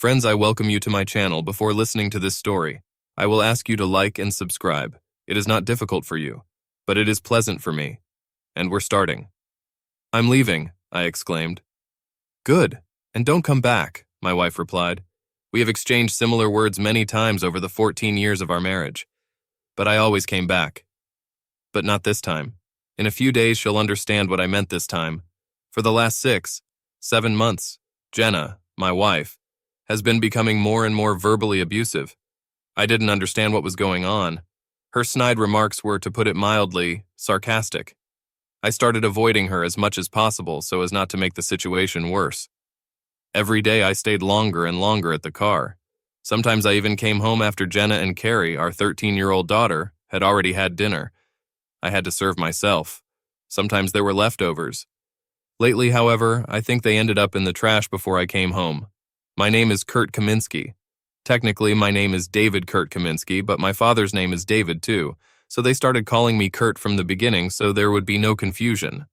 Friends, I welcome you to my channel. Before listening to this story, I will ask you to like and subscribe. It is not difficult for you, but it is pleasant for me. And we're starting. I'm leaving, I exclaimed. Good, and don't come back, my wife replied. We have exchanged similar words many times over the 14 years of our marriage. But I always came back. But not this time. In a few days she'll understand what I meant this time. For the last 6, 7 months, Jenna, my wife, has been becoming more and more verbally abusive. I didn't understand what was going on. Her snide remarks were, to put it mildly, sarcastic. I started avoiding her as much as possible so as not to make the situation worse. Every day I stayed longer and longer at the car. Sometimes I even came home after Jenna and Carrie, our 13-year-old daughter, had already had dinner. I had to serve myself. Sometimes there were leftovers. Lately, however, I think they ended up in the trash before I came home. My name is Kurt Kaminsky. Technically, my name is David Kurt Kaminsky, but my father's name is David too, so they started calling me Kurt from the beginning so there would be no confusion.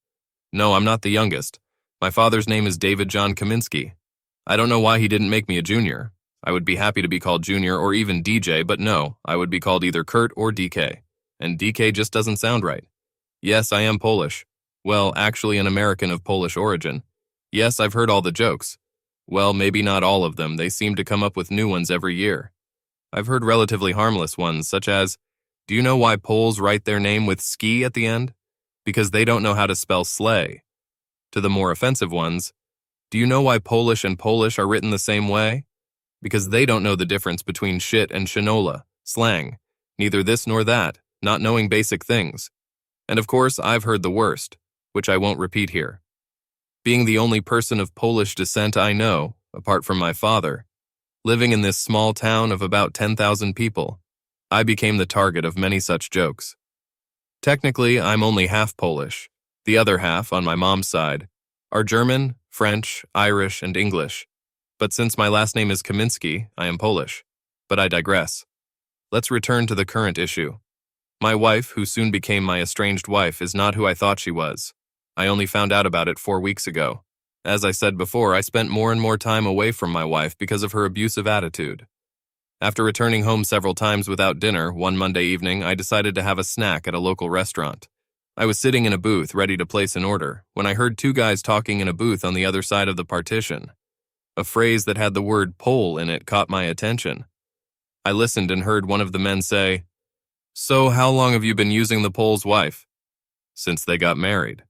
No, I'm not the youngest. My father's name is David John Kaminsky. I don't know why he didn't make me a junior. I would be happy to be called Junior or even DJ, but no, I would be called either Kurt or DK. And DK just doesn't sound right. Yes, I am Polish. Well, actually an American of Polish origin. Yes, I've heard all the jokes. Well, maybe not all of them. They seem to come up with new ones every year. I've heard relatively harmless ones, such as, do you know why Poles write their name with ski at the end? Because they don't know how to spell sleigh. To the more offensive ones, do you know why Polish and Polish are written the same way? Because they don't know the difference between shit and shinola, slang, neither this nor that, not knowing basic things. And of course, I've heard the worst, which I won't repeat here. Being the only person of Polish descent I know, apart from my father, living in this small town of about 10,000 people, I became the target of many such jokes. Technically, I'm only half Polish. The other half, on my mom's side, are German, French, Irish, and English. But since my last name is Kaminsky, I am Polish. But I digress. Let's return to the current issue. My wife, who soon became my estranged wife, is not who I thought she was. I only found out about it 4 weeks ago. As I said before, I spent more and more time away from my wife because of her abusive attitude. After returning home several times without dinner, one Monday evening, I decided to have a snack at a local restaurant. I was sitting in a booth ready to place an order when I heard 2 guys talking in a booth on the other side of the partition. A phrase that had the word Pole in it caught my attention. I listened and heard one of the men say, "So how long have you been using the Pole's wife?" "Since they got married."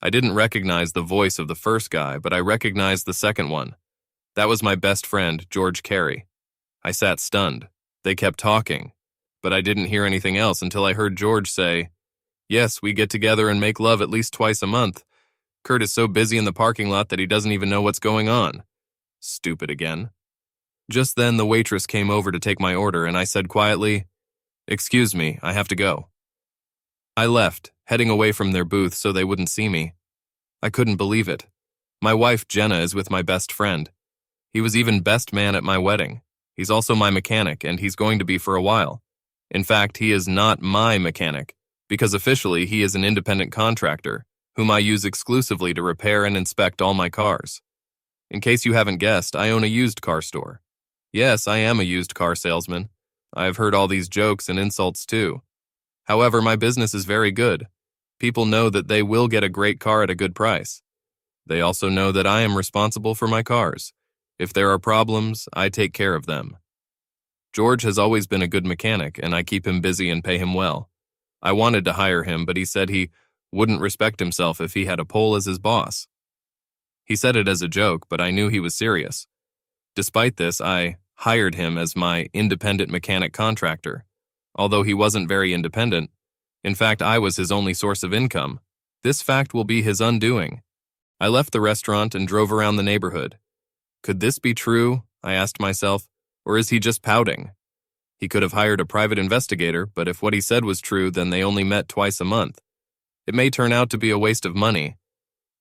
I didn't recognize the voice of the first guy, but I recognized the second one. That was my best friend, George Carey. I sat stunned. They kept talking, but I didn't hear anything else until I heard George say, "Yes, we get together and make love at least twice a month. Kurt is so busy in the parking lot that he doesn't even know what's going on." Stupid again. Just then the waitress came over to take my order and I said quietly, "Excuse me, I have to go." I left, heading away from their booth so they wouldn't see me. I couldn't believe it. My wife, Jenna, is with my best friend. He was even best man at my wedding. He's also my mechanic, and he's going to be for a while. In fact, he is not my mechanic, because officially he is an independent contractor, whom I use exclusively to repair and inspect all my cars. In case you haven't guessed, I own a used car store. Yes, I am a used car salesman. I have heard all these jokes and insults too. However, my business is very good. People know that they will get a great car at a good price. They also know that I am responsible for my cars. If there are problems, I take care of them. George has always been a good mechanic, and I keep him busy and pay him well. I wanted to hire him, but he said he wouldn't respect himself if he had a Pole as his boss. He said it as a joke, but I knew he was serious. Despite this, I hired him as my independent mechanic contractor. Although he wasn't very independent, in fact, I was his only source of income. This fact will be his undoing. I left the restaurant and drove around the neighborhood. Could this be true, I asked myself, or is he just pouting? He could have hired a private investigator, but if what he said was true, then they only met twice a month. It may turn out to be a waste of money,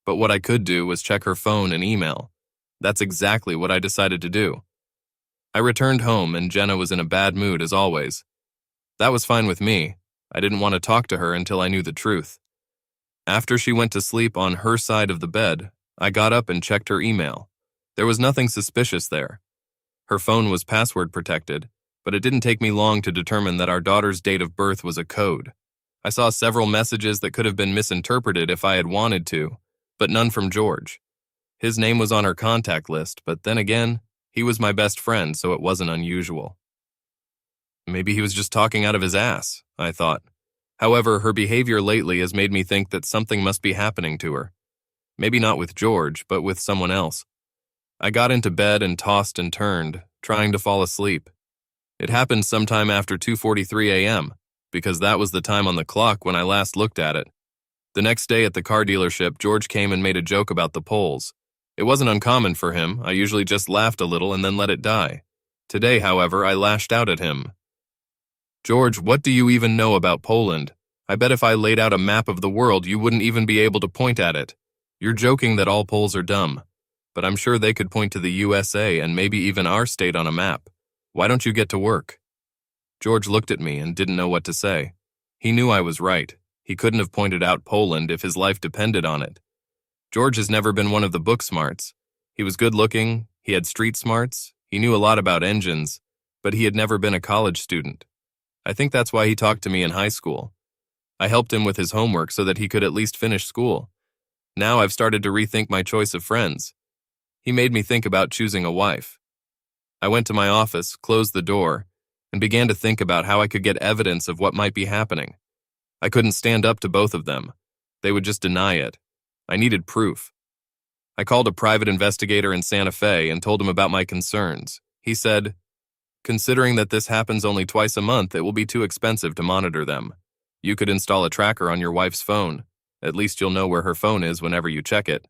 but what I could do was check her phone and email. That's exactly what I decided to do. I returned home and Jenna was in a bad mood as always. That was fine with me. I didn't want to talk to her until I knew the truth. After she went to sleep on her side of the bed, I got up and checked her email. There was nothing suspicious there. Her phone was password protected, but it didn't take me long to determine that our daughter's date of birth was a code. I saw several messages that could have been misinterpreted if I had wanted to, but none from George. His name was on her contact list, but then again, he was my best friend, so it wasn't unusual. Maybe he was just talking out of his ass, I thought. However, her behavior lately has made me think that something must be happening to her. Maybe not with George, but with someone else. I got into bed and tossed and turned, trying to fall asleep. It happened sometime after 2:43 a.m., because that was the time on the clock when I last looked at it. The next day at the car dealership, George came and made a joke about the poles. It wasn't uncommon for him. I usually just laughed a little and then let it die. Today, however, I lashed out at him. "George, what do you even know about Poland? I bet if I laid out a map of the world, you wouldn't even be able to point at it. You're joking that all Poles are dumb, but I'm sure they could point to the USA and maybe even our state on a map. Why don't you get to work?" George looked at me and didn't know what to say. He knew I was right. He couldn't have pointed out Poland if his life depended on it. George has never been one of the book smarts. He was good-looking, he had street smarts, he knew a lot about engines, but he had never been a college student. I think that's why he talked to me in high school. I helped him with his homework so that he could at least finish school. Now I've started to rethink my choice of friends. He made me think about choosing a wife. I went to my office, closed the door, and began to think about how I could get evidence of what might be happening. I couldn't stand up to both of them. They would just deny it. I needed proof. I called a private investigator in Santa Fe and told him about my concerns. He said, "Considering that this happens only twice a month, it will be too expensive to monitor them. You could install a tracker on your wife's phone. At least you'll know where her phone is whenever you check it.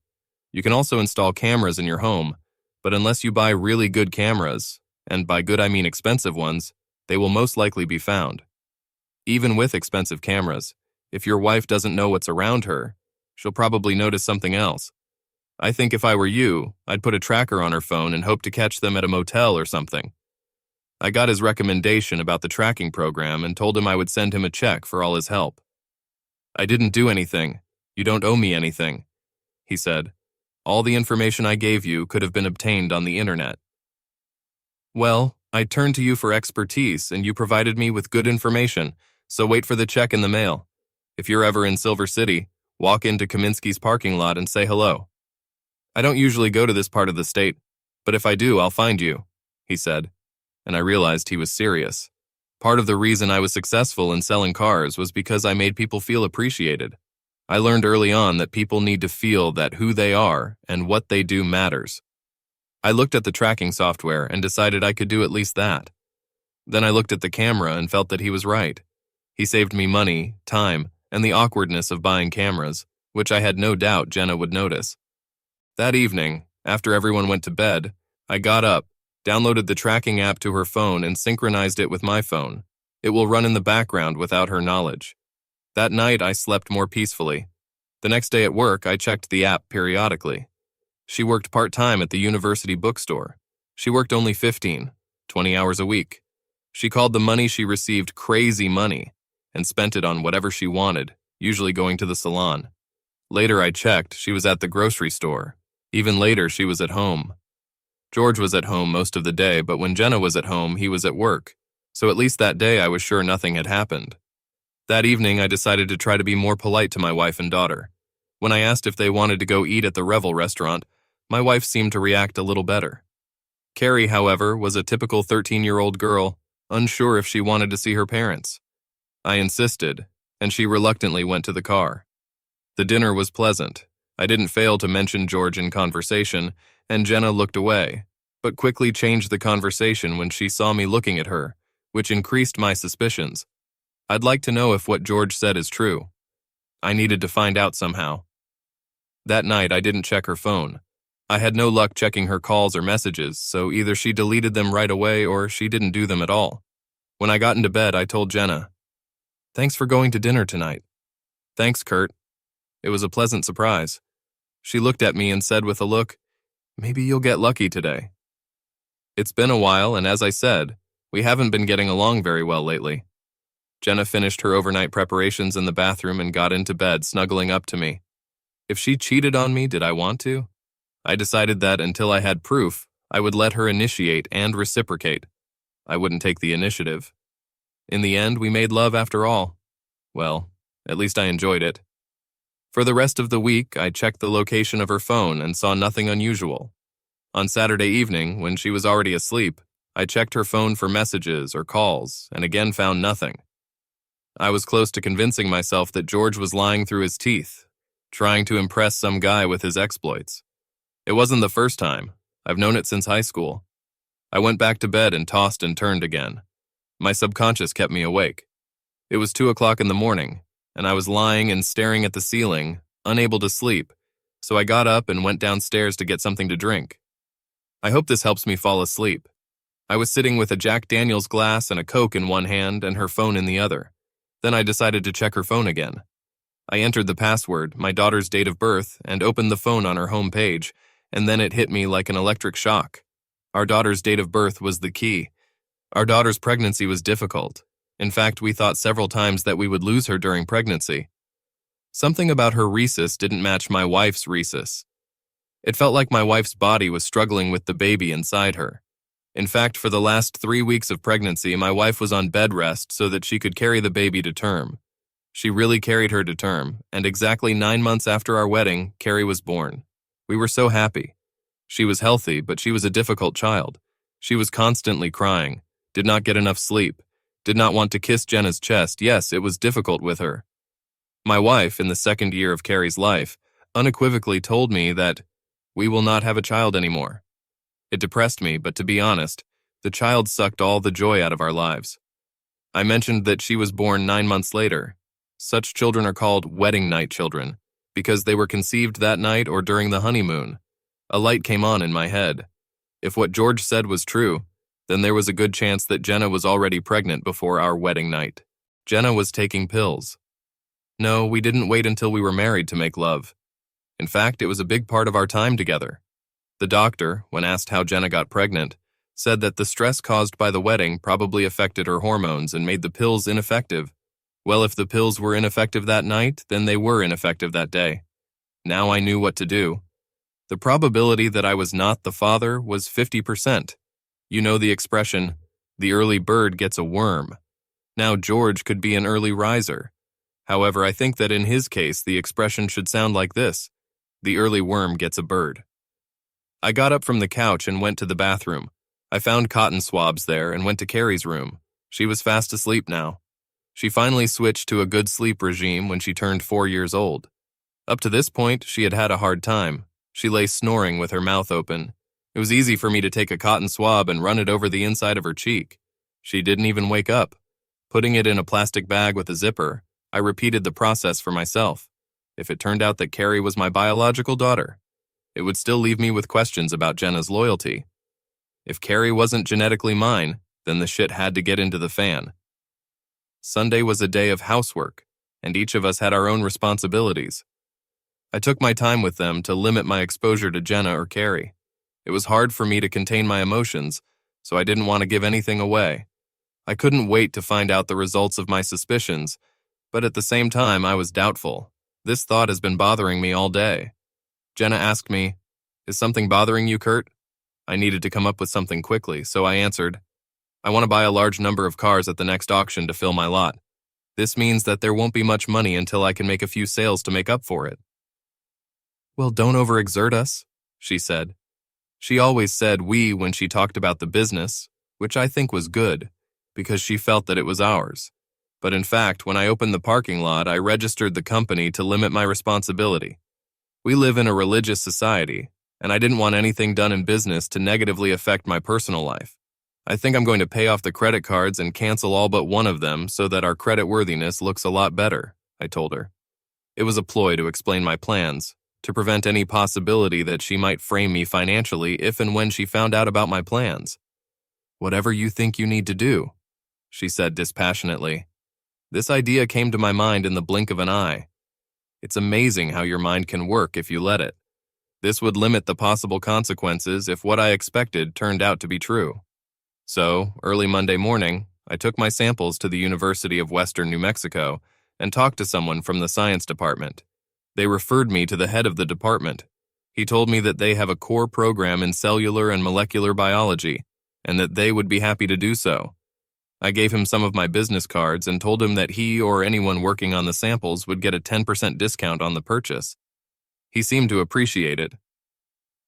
You can also install cameras in your home, but unless you buy really good cameras, and by good I mean expensive ones, they will most likely be found. Even with expensive cameras, if your wife doesn't know what's around her, she'll probably notice something else. I think if I were you, I'd put a tracker on her phone and hope to catch them at a motel or something." I got his recommendation about the tracking program and told him I would send him a check for all his help. "I didn't do anything. You don't owe me anything," he said. "All the information I gave you could have been obtained on the internet." "Well, I turned to you for expertise and you provided me with good information, so wait for the check in the mail. If you're ever in Silver City, walk into Kaminsky's parking lot and say hello. I don't usually go to this part of the state, but if I do, I'll find you," he said, and I realized he was serious. Part of the reason I was successful in selling cars was because I made people feel appreciated. I learned early on that people need to feel that who they are and what they do matters. I looked at the tracking software and decided I could do at least that. Then I looked at the camera and felt that he was right. He saved me money, time, and the awkwardness of buying cameras, which I had no doubt Jenna would notice. That evening, after everyone went to bed, I got up, downloaded the tracking app to her phone and synchronized it with my phone. It will run in the background without her knowledge. That night, I slept more peacefully. The next day at work, I checked the app periodically. She worked part-time at the university bookstore. She worked only 20 hours a week. She called the money she received crazy money and spent it on whatever she wanted, usually going to the salon. Later I checked, she was at the grocery store. Even later, she was at home. George was at home most of the day, but when Jenna was at home, he was at work. So at least that day I was sure nothing had happened. That evening, I decided to try to be more polite to my wife and daughter. When I asked if they wanted to go eat at the Revel restaurant, my wife seemed to react a little better. Carrie, however, was a typical 13-year-old girl, unsure if she wanted to see her parents. I insisted, and she reluctantly went to the car. The dinner was pleasant. I didn't fail to mention George in conversation, and Jenna looked away, but quickly changed the conversation when she saw me looking at her, which increased my suspicions. I'd like to know if what George said is true. I needed to find out somehow. That night, I didn't check her phone. I had no luck checking her calls or messages, so either she deleted them right away or she didn't do them at all. When I got into bed, I told Jenna, "Thanks for going to dinner tonight." "Thanks, Kurt." It was a pleasant surprise. She looked at me and said with a look, "Maybe you'll get lucky today." It's been a while, and as I said, we haven't been getting along very well lately. Jenna finished her overnight preparations in the bathroom and got into bed, snuggling up to me. If she cheated on me, did I want to? I decided that until I had proof, I would let her initiate and reciprocate. I wouldn't take the initiative. In the end, we made love after all. Well, at least I enjoyed it. For the rest of the week, I checked the location of her phone and saw nothing unusual. On Saturday evening, when she was already asleep, I checked her phone for messages or calls and again found nothing. I was close to convincing myself that George was lying through his teeth, trying to impress some guy with his exploits. It wasn't the first time. I've known it since high school. I went back to bed and tossed and turned again. My subconscious kept me awake. It was 2 o'clock in the morning, and I was lying and staring at the ceiling, unable to sleep, so I got up and went downstairs to get something to drink. I hope this helps me fall asleep. I was sitting with a Jack Daniels glass and a Coke in one hand and her phone in the other. Then I decided to check her phone again. I entered the password, my daughter's date of birth, and opened the phone on her home page, and then it hit me like an electric shock. Our daughter's date of birth was the key. Our daughter's pregnancy was difficult. In fact, we thought several times that we would lose her during pregnancy. Something about her rhesus didn't match my wife's rhesus. It felt like my wife's body was struggling with the baby inside her. In fact, for the last 3 weeks of pregnancy, my wife was on bed rest so that she could carry the baby to term. She really carried her to term, and exactly 9 months after our wedding, Carrie was born. We were so happy. She was healthy, but she was a difficult child. She was constantly crying, did not get enough sleep, did not want to kiss Jenna's chest. Yes, it was difficult with her. My wife, in the 2nd year of Carrie's life, unequivocally told me that we will not have a child anymore. It depressed me, but to be honest, the child sucked all the joy out of our lives. I mentioned that she was born 9 months later. Such children are called wedding night children, because they were conceived that night or during the honeymoon. A light came on in my head. If what George said was true, then there was a good chance that Jenna was already pregnant before our wedding night. Jenna was taking pills. No, we didn't wait until we were married to make love. In fact, it was a big part of our time together. The doctor, when asked how Jenna got pregnant, said that the stress caused by the wedding probably affected her hormones and made the pills ineffective. Well, if the pills were ineffective that night, then they were ineffective that day. Now I knew what to do. The probability that I was not the father was 50%. You know the expression, the early bird gets a worm. Now George could be an early riser. However, I think that in his case, the expression should sound like this: the early worm gets a bird. I got up from the couch and went to the bathroom. I found cotton swabs there and went to Carrie's room. She was fast asleep now. She finally switched to a good sleep regime when she turned 4 years old. Up to this point, she had had a hard time. She lay snoring with her mouth open. It was easy for me to take a cotton swab and run it over the inside of her cheek. She didn't even wake up. Putting it in a plastic bag with a zipper, I repeated the process for myself. If it turned out that Carrie was my biological daughter, it would still leave me with questions about Jenna's loyalty. If Carrie wasn't genetically mine, then the shit had to get into the fan. Sunday was a day of housework, and each of us had our own responsibilities. I took my time with them to limit my exposure to Jenna or Carrie. It was hard for me to contain my emotions, so I didn't want to give anything away. I couldn't wait to find out the results of my suspicions, but at the same time I was doubtful. This thought has been bothering me all day. Jenna asked me, "Is something bothering you, Kurt?" I needed to come up with something quickly, so I answered, "I want to buy a large number of cars at the next auction to fill my lot. This means that there won't be much money until I can make a few sales to make up for it." "Well, don't overexert us," she said. She always said we when she talked about the business, which I think was good, because she felt that it was ours. But in fact, when I opened the parking lot, I registered the company to limit my responsibility. We live in a religious society, and I didn't want anything done in business to negatively affect my personal life. I think I'm going to pay off the credit cards and cancel all but one of them so that our creditworthiness looks a lot better, I told her. It was a ploy to explain my plans, to prevent any possibility that she might frame me financially if and when she found out about my plans. "Whatever you think you need to do," she said dispassionately. This idea came to my mind in the blink of an eye. It's amazing how your mind can work if you let it. This would limit the possible consequences if what I expected turned out to be true. So, early Monday morning, I took my samples to the University of Western New Mexico and talked to someone from the science department. They referred me to the head of the department. He told me that they have a core program in cellular and molecular biology, and that they would be happy to do so. I gave him some of my business cards and told him that he or anyone working on the samples would get a 10% discount on the purchase. He seemed to appreciate it.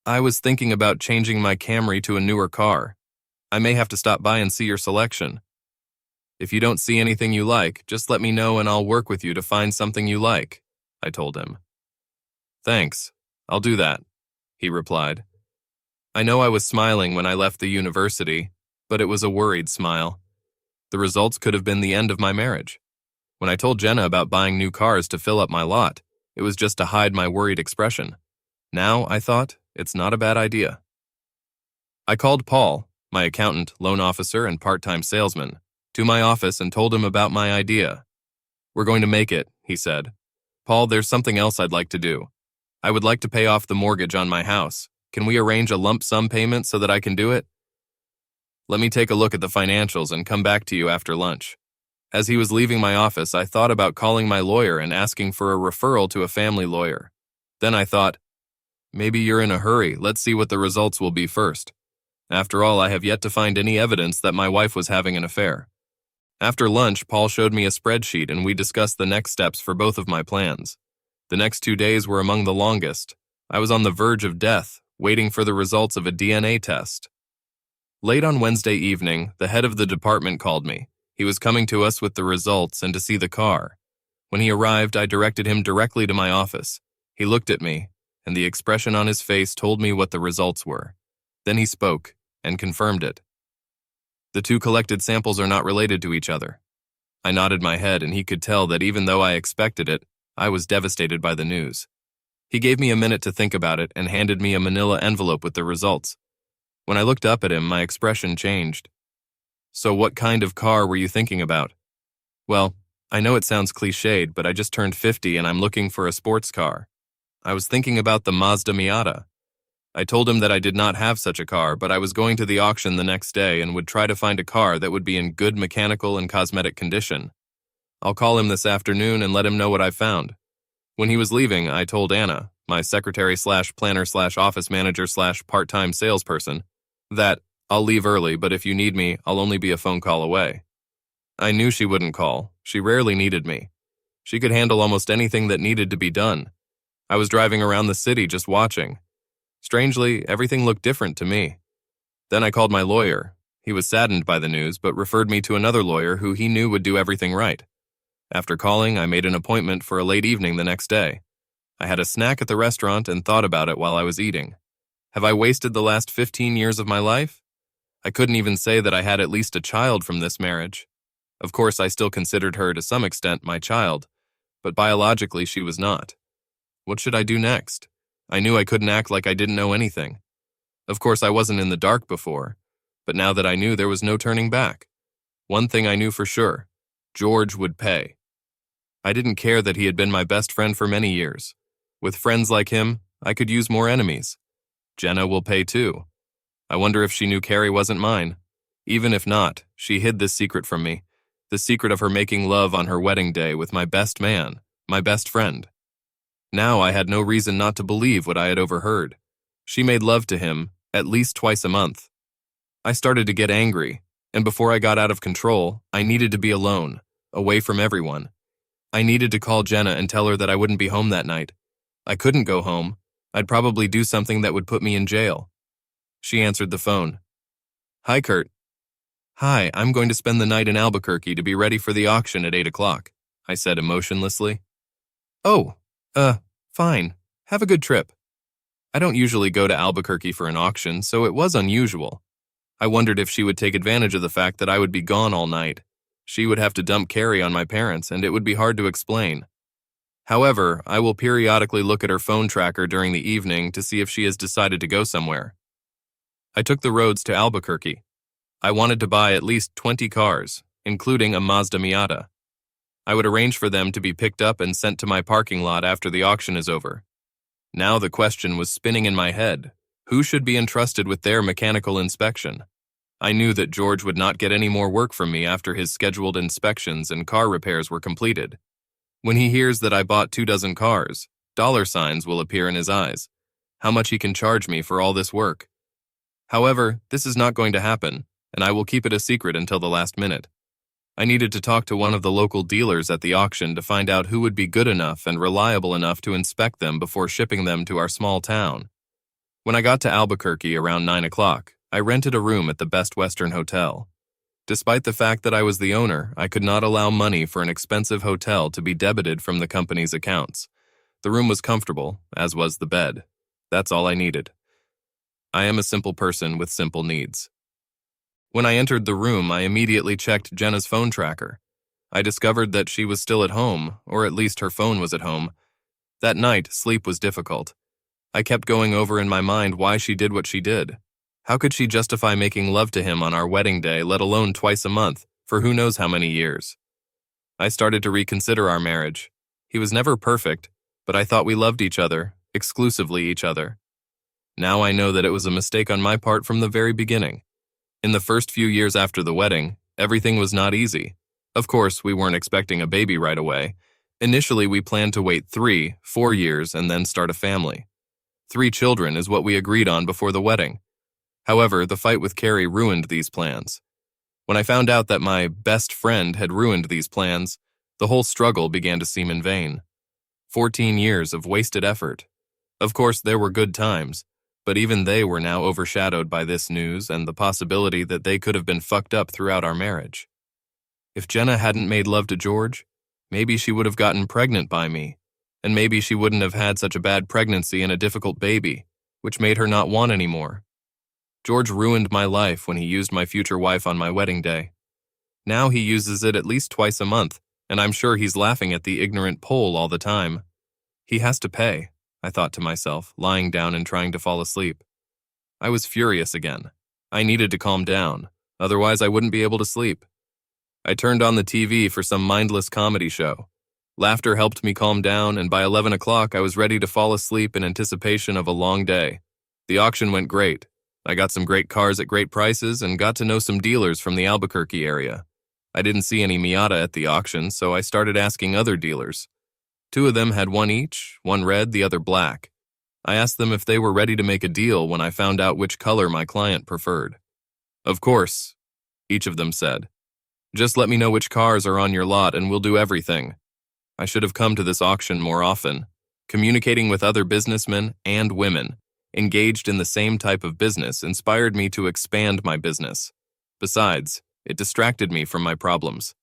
I was thinking about changing my Camry to a newer car. I may have to stop by and see your selection. If you don't see anything you like, just let me know and I'll work with you to find something you like, I told him. Thanks, I'll do that, he replied. I know I was smiling when I left the university, but it was a worried smile. The results could have been the end of my marriage. When I told Jenna about buying new cars to fill up my lot, it was just to hide my worried expression. Now, I thought, it's not a bad idea. I called Paul, my accountant, loan officer, and part-time salesman, to my office and told him about my idea. We're going to make it, he said. Paul, there's something else I'd like to do. I would like to pay off the mortgage on my house. Can we arrange a lump sum payment so that I can do it? Let me take a look at the financials and come back to you after lunch. As he was leaving my office, I thought about calling my lawyer and asking for a referral to a family lawyer. Then I thought, maybe you're in a hurry, let's see what the results will be first. After all, I have yet to find any evidence that my wife was having an affair. After lunch, Paul showed me a spreadsheet and we discussed the next steps for both of my plans. The next 2 days were among the longest. I was on the verge of death, waiting for the results of a DNA test. Late on Wednesday evening, the head of the department called me. He was coming to us with the results and to see the car. When he arrived, I directed him directly to my office. He looked at me, and the expression on his face told me what the results were. Then he spoke and confirmed it. The two collected samples are not related to each other. I nodded my head, and he could tell that even though I expected it, I was devastated by the news. He gave me a minute to think about it and handed me a manila envelope with the results. When I looked up at him, my expression changed. So what kind of car were you thinking about? Well, I know it sounds cliched, but I just turned 50 and I'm looking for a sports car. I was thinking about the Mazda Miata. I told him that I did not have such a car, but I was going to the auction the next day and would try to find a car that would be in good mechanical and cosmetic condition. I'll call him this afternoon and let him know what I found. When he was leaving, I told Anna, my secretary/planner/office manager/part-time salesperson, that I'll leave early, but if you need me, I'll only be a phone call away. I knew she wouldn't call. She rarely needed me. She could handle almost anything that needed to be done. I was driving around the city just watching. Strangely, everything looked different to me. Then I called my lawyer. He was saddened by the news, but referred me to another lawyer who he knew would do everything right. After calling, I made an appointment for a late evening the next day. I had a snack at the restaurant and thought about it while I was eating. Have I wasted the last 15 years of my life? I couldn't even say that I had at least a child from this marriage. Of course, I still considered her to some extent my child, but biologically she was not. What should I do next? I knew I couldn't act like I didn't know anything. Of course, I wasn't in the dark before, but now that I knew, there was no turning back. One thing I knew for sure, George would pay. I didn't care that he had been my best friend for many years. With friends like him, I could use more enemies. Jenna will pay too. I wonder if she knew Carrie wasn't mine. Even if not, she hid this secret from me, the secret of her making love on her wedding day with my best man, my best friend. Now I had no reason not to believe what I had overheard. She made love to him at least twice a month. I started to get angry, and before I got out of control, I needed to be alone, away from everyone. I needed to call Jenna and tell her that I wouldn't be home that night. I couldn't go home. I'd probably do something that would put me in jail. She answered the phone. Hi, Kurt. Hi, I'm going to spend the night in Albuquerque to be ready for the auction at 8 o'clock, I said emotionlessly. Oh, fine. Have a good trip. I don't usually go to Albuquerque for an auction, so it was unusual. I wondered if she would take advantage of the fact that I would be gone all night. She would have to dump Carrie on my parents, and it would be hard to explain. However, I will periodically look at her phone tracker during the evening to see if she has decided to go somewhere. I took the roads to Albuquerque. I wanted to buy at least 20 cars, including a Mazda Miata. I would arrange for them to be picked up and sent to my parking lot after the auction is over. Now the question was spinning in my head. Who should be entrusted with their mechanical inspection? I knew that George would not get any more work from me after his scheduled inspections and car repairs were completed. When he hears that I bought 24 cars, dollar signs will appear in his eyes. how much he can charge me for all this work. However, this is not going to happen, and I will keep it a secret until the last minute. I needed to talk to one of the local dealers at the auction to find out who would be good enough and reliable enough to inspect them before shipping them to our small town. When I got to Albuquerque around 9 o'clock, I rented a room at the Best Western Hotel. Despite the fact that I was the owner, I could not allow money for an expensive hotel to be debited from the company's accounts. The room was comfortable, as was the bed. That's all I needed. I am a simple person with simple needs. When I entered the room, I immediately checked Jenna's phone tracker. I discovered that she was still at home, or at least her phone was at home. That night, sleep was difficult. I kept going over in my mind why she did what she did. How could she justify making love to him on our wedding day, let alone twice a month, for who knows how many years? I started to reconsider our marriage. He was never perfect, but I thought we loved each other, exclusively each other. Now I know that it was a mistake on my part from the very beginning. In the first few years after the wedding, everything was not easy. Of course, we weren't expecting a baby right away. Initially, we planned to wait 3-4 years and then start a family. 3 children is what we agreed on before the wedding. However, the fight with Carrie ruined these plans. When I found out that my best friend had ruined these plans, the whole struggle began to seem in vain. 14 years of wasted effort. Of course, there were good times, but even they were now overshadowed by this news and the possibility that they could have been fucked up throughout our marriage. If Jenna hadn't made love to George, maybe she would have gotten pregnant by me, and maybe she wouldn't have had such a bad pregnancy and a difficult baby, which made her not want anymore. George ruined my life when he used my future wife on my wedding day. Now he uses it at least twice a month, and I'm sure he's laughing at the ignorant Pole all the time. He has to pay, I thought to myself, lying down and trying to fall asleep. I was furious again. I needed to calm down, otherwise I wouldn't be able to sleep. I turned on the TV for some mindless comedy show. Laughter helped me calm down, and by 11 o'clock I was ready to fall asleep in anticipation of a long day. The auction went great. I got some great cars at great prices and got to know some dealers from the Albuquerque area. I didn't see any Miata at the auction, so I started asking other dealers. 2 of them had one each, one red, the other black. I asked them if they were ready to make a deal when I found out which color my client preferred. Of course, each of them said. Just let me know which cars are on your lot and we'll do everything. I should have come to this auction more often. Communicating with other businessmen and women engaged in the same type of business inspired me to expand my business. Besides, it distracted me from my problems.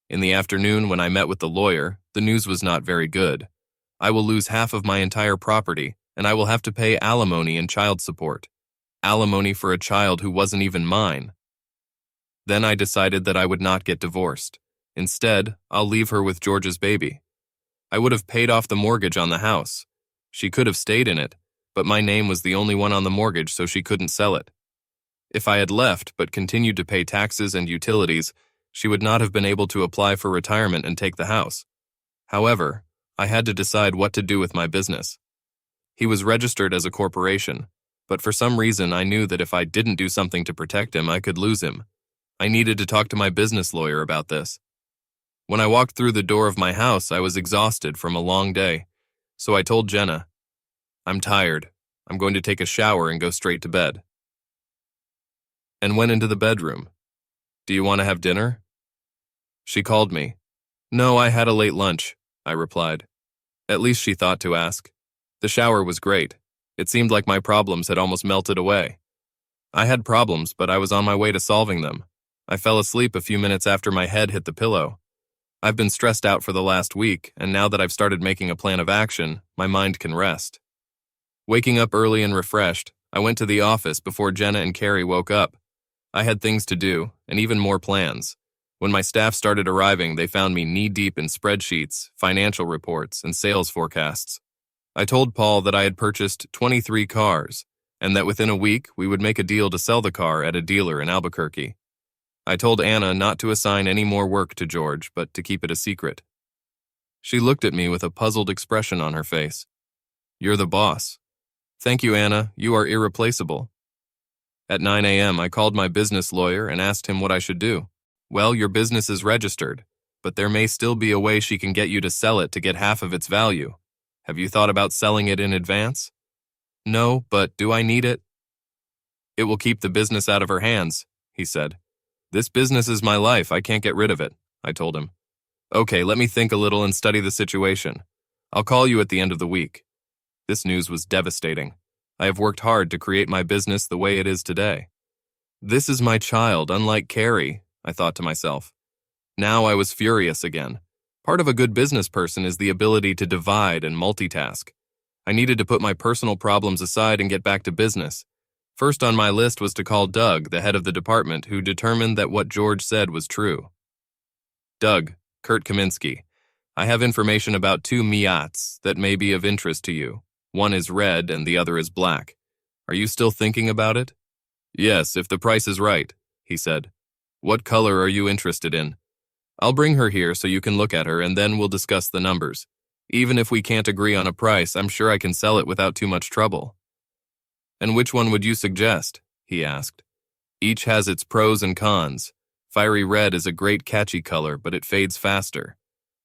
In the afternoon, when I met with the lawyer, the news was not very good. I will lose half of my entire property, and I will have to pay alimony and child support. Alimony for a child who wasn't even mine. Then I decided that I would not get divorced. Instead, I'll leave her with George's baby. I would have paid off the mortgage on the house. She could have stayed in it, but my name was the only one on the mortgage, so she couldn't sell it. If I had left but continued to pay taxes and utilities, she would not have been able to apply for retirement and take the house. However, I had to decide what to do with my business. He was registered as a corporation, but for some reason I knew that if I didn't do something to protect him, I could lose him. I needed to talk to my business lawyer about this. When I walked through the door of my house, I was exhausted from a long day, so I told Jenna, "I'm tired. I'm going to take a shower and go straight to bed." And went into the bedroom. "Do you want to have dinner?" She called me. "No, I had a late lunch," I replied. At least she thought to ask. The shower was great. It seemed like my problems had almost melted away. I had problems, but I was on my way to solving them. I fell asleep a few minutes after my head hit the pillow. I've been stressed out for the last week, and now that I've started making a plan of action, my mind can rest. Waking up early and refreshed, I went to the office before Jenna and Carrie woke up. I had things to do, and even more plans. When my staff started arriving, they found me knee-deep in spreadsheets, financial reports, and sales forecasts. I told Paul that I had purchased 23 cars, and that within a week we would make a deal to sell the car at a dealer in Albuquerque. I told Anna not to assign any more work to George, but to keep it a secret. She looked at me with a puzzled expression on her face. "You're the boss." "Thank you, Anna. You are irreplaceable." At 9 a.m., I called my business lawyer and asked him what I should do. "Well, your business is registered, but there may still be a way she can get you to sell it to get half of its value. Have you thought about selling it in advance?" No, but do I need it? It will keep the business out of her hands, he said. This business is my life, I can't get rid of it, I told him. Okay, let me think a little and study the situation. I'll call you at the end of the week. This news was devastating. I have worked hard to create my business the way it is today. This is my child, unlike Carrie, I thought to myself. Now I was furious again. Part of a good business person is the ability to divide and multitask. I needed to put my personal problems aside and get back to business. First on my list was to call Doug, the head of the department, who determined that what George said was true. Doug, Kurt Kaminsky, I have information about 2 Miats that may be of interest to you. One is red and the other is black. Are you still thinking about it? Yes, if the price is right, he said. What color are you interested in? I'll bring her here so you can look at her and then we'll discuss the numbers. Even if we can't agree on a price, I'm sure I can sell it without too much trouble. And which one would you suggest? He asked. Each has its pros and cons. Fiery red is a great catchy color, but it fades faster.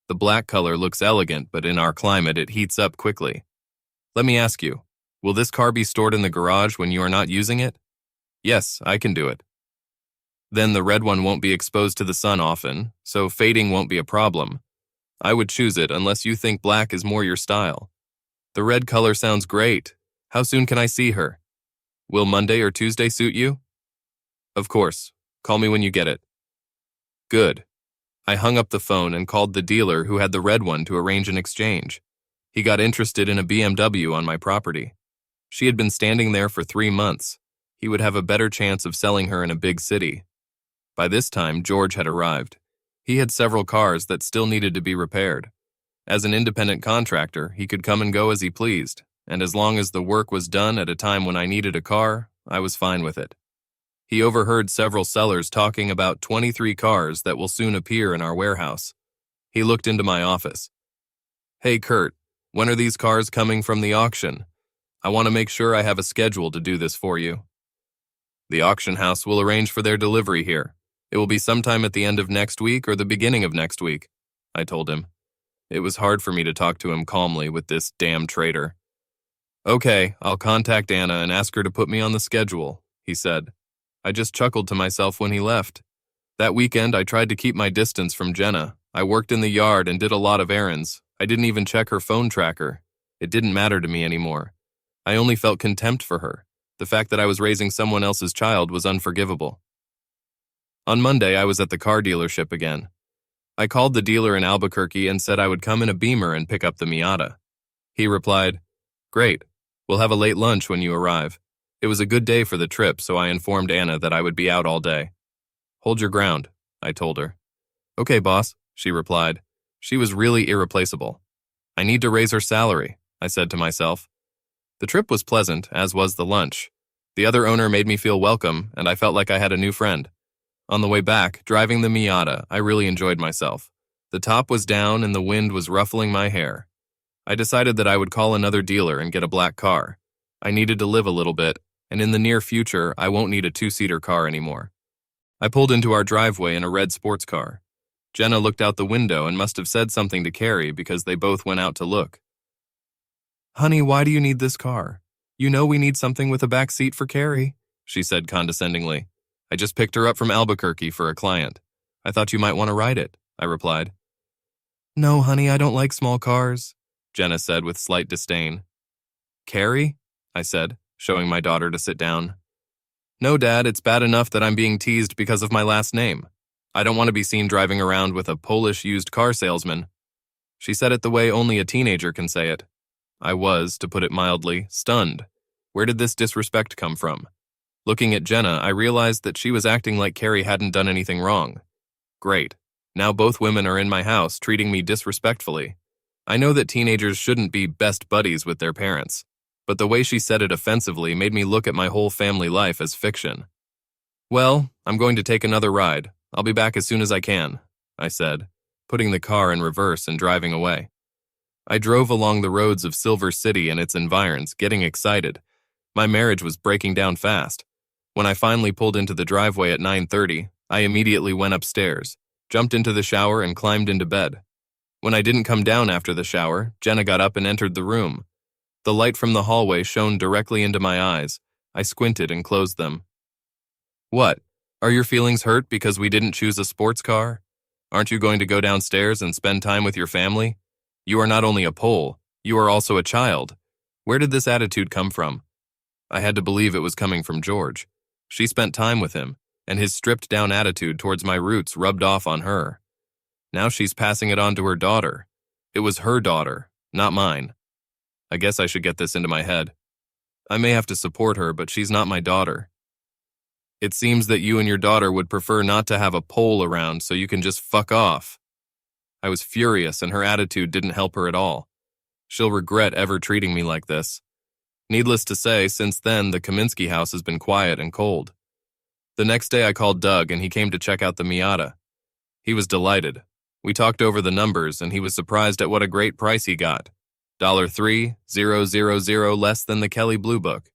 The black color looks elegant, but in our climate it heats up quickly. Let me ask you, will this car be stored in the garage when you are not using it? Yes, I can do it. Then the red one won't be exposed to the sun often, so fading won't be a problem. I would choose it unless you think black is more your style. The red color sounds great. How soon can I see her? Will Monday or Tuesday suit you? Of course. Call me when you get it. Good. I hung up the phone and called the dealer who had the red one to arrange an exchange. He got interested in a BMW on my property. She had been standing there for 3 months. He would have a better chance of selling her in a big city. By this time, George had arrived. He had several cars that still needed to be repaired. As an independent contractor, he could come and go as he pleased, and as long as the work was done at a time when I needed a car, I was fine with it. He overheard several sellers talking about 23 cars that will soon appear in our warehouse. He looked into my office. Hey, Kurt, when are these cars coming from the auction? I want to make sure I have a schedule to do this for you. The auction house will arrange for their delivery here. It will be sometime at the end of next week or the beginning of next week, I told him. It was hard for me to talk to him calmly with this damn traitor. Okay, I'll contact Anna and ask her to put me on the schedule, he said. I just chuckled to myself when he left. That weekend, I tried to keep my distance from Jenna. I worked in the yard and did a lot of errands. I didn't even check her phone tracker. It didn't matter to me anymore. I only felt contempt for her. The fact that I was raising someone else's child was unforgivable. On Monday, I was at the car dealership again. I called the dealer in Albuquerque and said I would come in a Beamer and pick up the Miata. He replied, Great, we'll have a late lunch when you arrive. It was a good day for the trip, so I informed Anna that I would be out all day. Hold your ground, I told her. Okay, boss, she replied. She was really irreplaceable. I need to raise her salary, I said to myself. The trip was pleasant, as was the lunch. The other owner made me feel welcome, and I felt like I had a new friend. On the way back, driving the Miata, I really enjoyed myself. The top was down and the wind was ruffling my hair. I decided that I would call another dealer and get a black car. I needed to live a little bit, and in the near future, I won't need a 2-seater car anymore. I pulled into our driveway in a red sports car. Jenna looked out the window and must have said something to Carrie because they both went out to look. Honey, why do you need this car? You know we need something with a back seat for Carrie, she said condescendingly. I just picked her up from Albuquerque for a client. I thought you might want to ride it, I replied. No, honey, I don't like small cars, Jenna said with slight disdain. Carrie? I said, showing my daughter to sit down. No, Dad, it's bad enough that I'm being teased because of my last name. I don't want to be seen driving around with a Polish used car salesman. She said it the way only a teenager can say it. I was, to put it mildly, stunned. Where did this disrespect come from? Looking at Jenna, I realized that she was acting like Carrie hadn't done anything wrong. Great. Now both women are in my house, treating me disrespectfully. I know that teenagers shouldn't be best buddies with their parents, but the way she said it offensively made me look at my whole family life as fiction. Well, I'm going to take another ride. I'll be back as soon as I can, I said, putting the car in reverse and driving away. I drove along the roads of Silver City and its environs, getting excited. My marriage was breaking down fast. When I finally pulled into the driveway at 9:30, I immediately went upstairs, jumped into the shower, and climbed into bed. When I didn't come down after the shower, Jenna got up and entered the room. The light from the hallway shone directly into my eyes. I squinted and closed them. What? Are your feelings hurt because we didn't choose a sports car? Aren't you going to go downstairs and spend time with your family? You are not only a Pole, you are also a child. Where did this attitude come from? I had to believe it was coming from George. She spent time with him, and his stripped-down attitude towards my roots rubbed off on her. Now she's passing it on to her daughter. It was her daughter, not mine. I guess I should get this into my head. I may have to support her, but she's not my daughter. It seems that you and your daughter would prefer not to have a Pole around so you can just fuck off. I was furious, and her attitude didn't help her at all. She'll regret ever treating me like this. Needless to say, since then, the Kaminsky house has been quiet and cold. The next day I called Doug, and he came to check out the Miata. He was delighted. We talked over the numbers, and he was surprised at what a great price he got. $3,000 less than the Kelly Blue Book.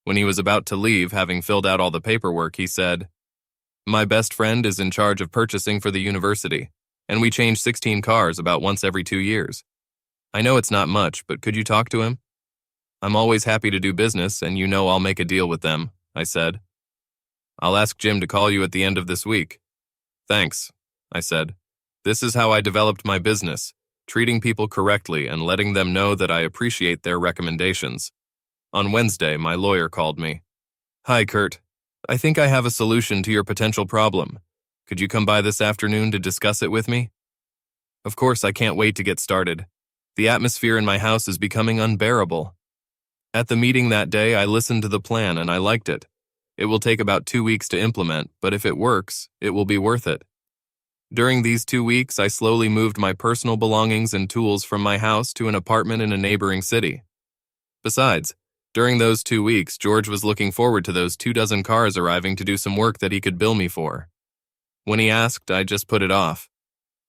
When he was about to leave, having filled out all the paperwork, he said, "My best friend is in charge of purchasing for the university, and we change 16 cars about once every 2 years. I know it's not much, but could you talk to him?" "I'm always happy to do business, and you know I'll make a deal with them," I said. "I'll ask Jim to call you at the end of this week." "Thanks," I said. "This is how I developed my business, treating people correctly and letting them know that I appreciate their recommendations." On Wednesday, my lawyer called me. "Hi, Kurt. I think I have a solution to your potential problem. Could you come by this afternoon to discuss it with me?" Of course, I can't wait to get started. The atmosphere in my house is becoming unbearable. At the meeting that day, I listened to the plan and I liked it. It will take about 2 weeks to implement, but if it works, it will be worth it. During these 2 weeks, I slowly moved my personal belongings and tools from my house to an apartment in a neighboring city. Besides, during those 2 weeks, George was looking forward to those 24 cars arriving to do some work that he could bill me for. When he asked, I just put it off.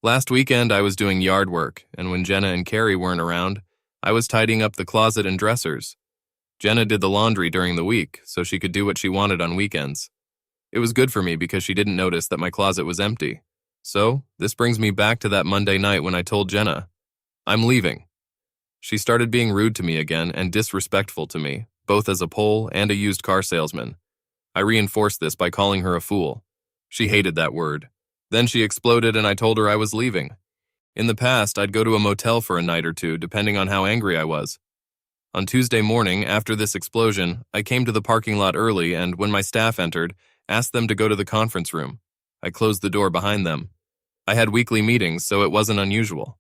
Last weekend, I was doing yard work, and when Jenna and Carrie weren't around, I was tidying up the closet and dressers. Jenna did the laundry during the week, so she could do what she wanted on weekends. It was good for me because she didn't notice that my closet was empty. So, this brings me back to that Monday night when I told Jenna, "I'm leaving." She started being rude to me again and disrespectful to me, both as a Pole and a used car salesman. I reinforced this by calling her a fool. She hated that word. Then she exploded and I told her I was leaving. In the past, I'd go to a motel for a night or two, depending on how angry I was. On Tuesday morning, after this explosion, I came to the parking lot early and, when my staff entered, asked them to go to the conference room. I closed the door behind them. I had weekly meetings, so it wasn't unusual.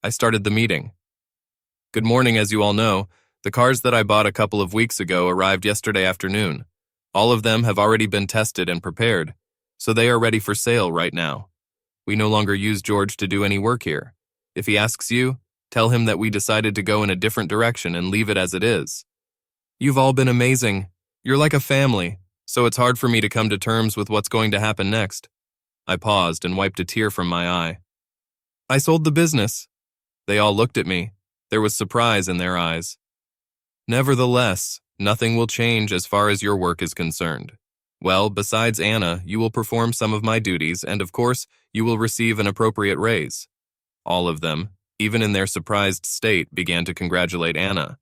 I started the meeting. "Good morning, as you all know. The cars that I bought a couple of weeks ago arrived yesterday afternoon. All of them have already been tested and prepared, so they are ready for sale right now. We no longer use George to do any work here. If he asks you, tell him that we decided to go in a different direction and leave it as it is. You've all been amazing. You're like a family, so it's hard for me to come to terms with what's going to happen next." I paused and wiped a tear from my eye. "I sold the business." They all looked at me. There was surprise in their eyes. "Nevertheless, nothing will change as far as your work is concerned. Well, besides Anna, you will perform some of my duties, and of course, you will receive an appropriate raise." All of them, even in their surprised state, began to congratulate Anna.